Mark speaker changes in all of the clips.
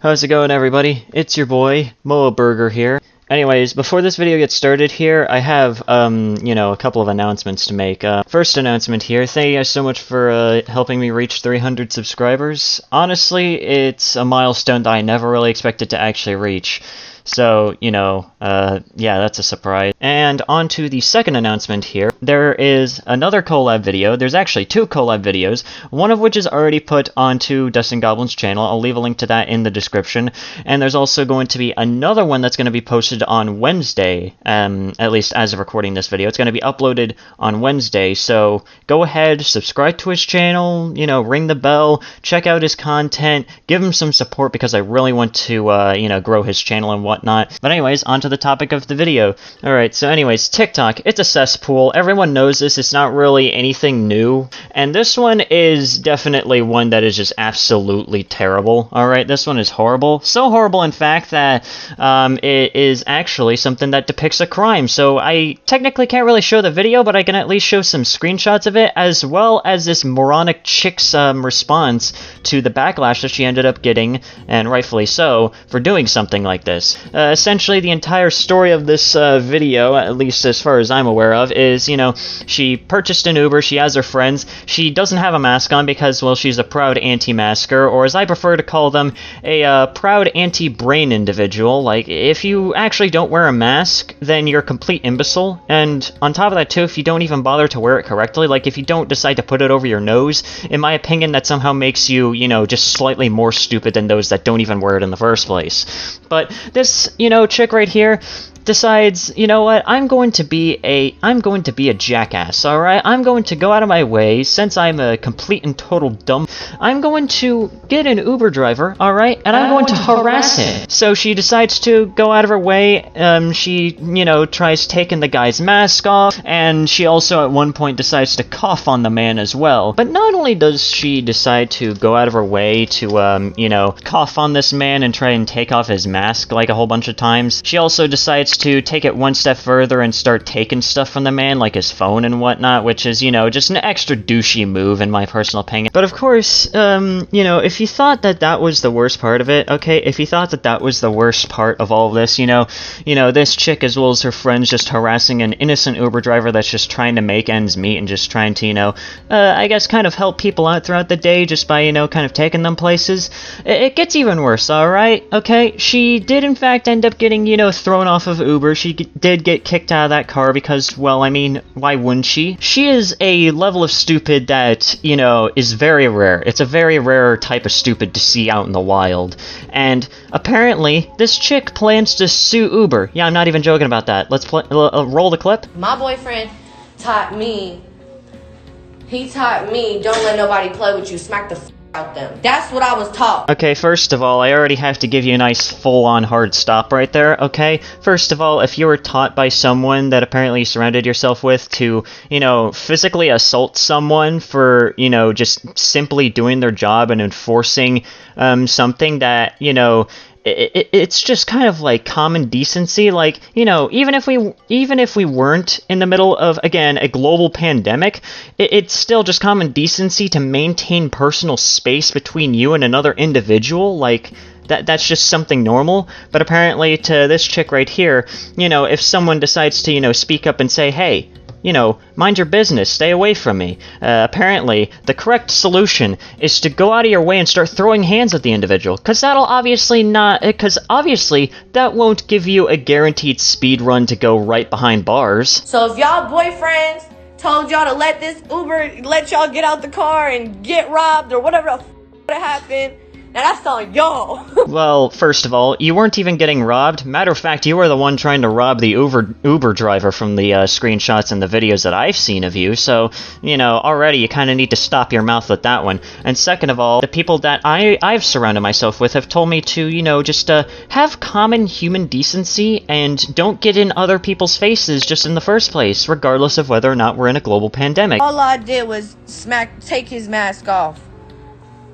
Speaker 1: How's it going, everybody? It's your boy, Moa Burger here. Anyways, before this video gets started here, I have, a couple of announcements to make. First announcement here, thank you guys so much for, helping me reach 300 subscribers. Honestly, it's a milestone that I never really expected to actually reach. So, yeah, that's a surprise. And on to the second announcement here. There is another collab video. There's actually two collab videos, one of which is already put onto Destined Goblin's channel. I'll leave a link to that in the description. And there's also going to be another one that's going to be posted on Wednesday, at least as of recording this video. It's going to be uploaded on Wednesday, so go ahead, subscribe to his channel, ring the bell, check out his content, give him some support because I really want to, grow his channel and whatnot. But anyways, on to the topic of the video. Alright, so anyways, TikTok, it's a cesspool. Everyone knows this. It's not really anything new. And this one is definitely one that is just absolutely terrible. Alright, this one is horrible. So horrible, in fact, that it is actually something that depicts a crime. So I technically can't really show the video, but I can at least show some screenshots of it, as well as this moronic chick's response to the backlash that she ended up getting, and rightfully so, for doing something like this. Essentially, the entire story of this video, at least as far as I'm aware of, is, she purchased an Uber, she has her friends, she doesn't have a mask on because, well, she's a proud anti-masker, or as I prefer to call them, a proud anti-brain individual. Like, if you actually don't wear a mask, then you're a complete imbecile, and on top of that, too, if you don't even bother to wear it correctly, like, if you don't decide to put it over your nose, in my opinion, that somehow makes you, just slightly more stupid than those that don't even wear it in the first place. But this, chick right here decides, you know what, I'm going to be a jackass, alright? I'm going to go out of my way, since I'm a complete and total dumb, I'm going to get an Uber driver, alright? And I'm going to harass him. So she decides to go out of her way, she, tries taking the guy's mask off, and she also at one point decides to cough on the man as well. But not only does she decide to go out of her way to, cough on this man and try and take off his mask like a whole bunch of times, she also decides to take it one step further and start taking stuff from the man, like his phone and whatnot, which is, just an extra douchey move in my personal opinion. But of course, if you thought that that was the worst part of it, okay, if you thought that that was the worst part of all of this, this chick as well as her friends just harassing an innocent Uber driver that's just trying to make ends meet and just trying to, I guess kind of help people out throughout the day just by, kind of taking them places, it gets even worse, alright? Okay, she did in fact end up getting, thrown off of Uber. She did get kicked out of that car because, well, I mean, why wouldn't she? She is a level of stupid that, is very rare. It's a very rare type of stupid to see out in the wild. And apparently, this chick plans to sue Uber. Yeah, I'm not even joking about that. Let's roll the clip.
Speaker 2: My boyfriend taught me, don't let nobody play with you, smack the out them. That's what I was taught.
Speaker 1: Okay, first of all, I already have to give you a nice full-on hard stop right there, okay? First of all, if you were taught by someone that apparently you surrounded yourself with to, physically assault someone for, just simply doing their job and enforcing something that, it's just kind of like common decency, like, even if we weren't in the middle of, again, a global pandemic, it's still just common decency to maintain personal space between you and another individual, like, that's just something normal. But apparently to this chick right here, if someone decides to, speak up and say, hey, mind your business, stay away from me. Apparently, the correct solution is to go out of your way and start throwing hands at the individual, because obviously that won't give you a guaranteed speed run to go right behind bars.
Speaker 2: So if y'all boyfriends told y'all to let this Uber, let y'all get out the car and get robbed or whatever the would happen, now that's on y'all.
Speaker 1: Well, first of all, you weren't even getting robbed. Matter of fact, you were the one trying to rob the Uber driver from the screenshots and the videos that I've seen of you, so, already you kind of need to stop your mouth with that one. And second of all, the people that I've surrounded myself with have told me to, just have common human decency and don't get in other people's faces just in the first place, regardless of whether or not we're in a global pandemic.
Speaker 2: All I did was take his mask off.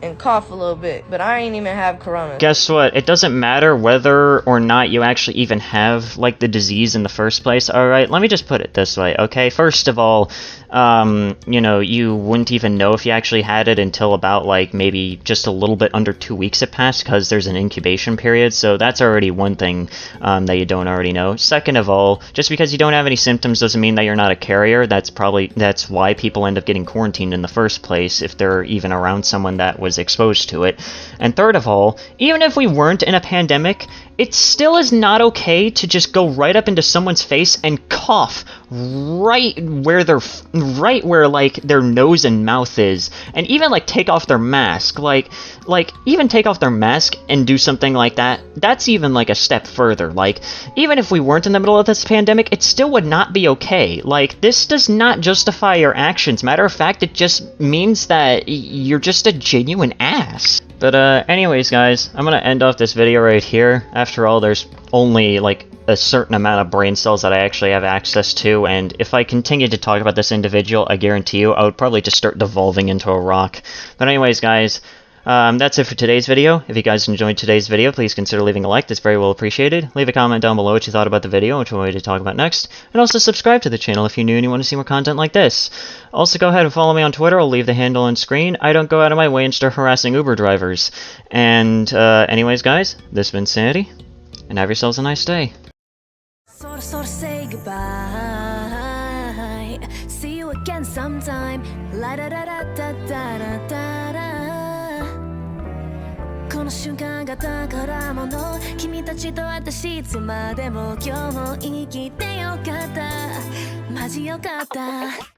Speaker 2: and cough a little bit, but I ain't even have corona.
Speaker 1: Guess what? It doesn't matter whether or not you actually even have, like, the disease in the first place, alright? Let me just put it this way, okay? First of all, you know, you wouldn't even know if you actually had it until about, like, maybe just a little bit under 2 weeks have passed, because there's an incubation period, so that's already one thing that you don't already know. Second of all, just because you don't have any symptoms doesn't mean that you're not a carrier. That's why people end up getting quarantined in the first place, if they're even around someone that was exposed to it. And third of all, even if we weren't in a pandemic, it still is not okay to just go right up into someone's face and cough right where like their nose and mouth is, and even like take off their mask, like even take off their mask and do something like that. That's even like a step further. Like, even if we weren't in the middle of this pandemic, it still would not be okay. Like, this does not justify your actions. Matter of fact, it just means that you're just a genuine ass. But anyways guys, I'm gonna end off this video right here. After all, there's only like a certain amount of brain cells that I actually have access to, and if I continue to talk about this individual, I guarantee you I would probably just start devolving into a rock. But anyways guys, that's it for today's video. If you guys enjoyed today's video, please consider leaving a like. That's very well appreciated. Leave a comment down below what you thought about the video, which one way to talk about next. And also subscribe to the channel if you're new and you want to see more content like this. Also go ahead and follow me on Twitter. I'll leave the handle on screen. I don't go out of my way and start harassing Uber drivers. And anyways guys, this has been Sanity, and have yourselves a nice day.
Speaker 3: So say goodbye. See you again sometime. La da da da da da da da da. この瞬間が宝物。君たちと私いつまでも今日も生きてよかった。マジよかった。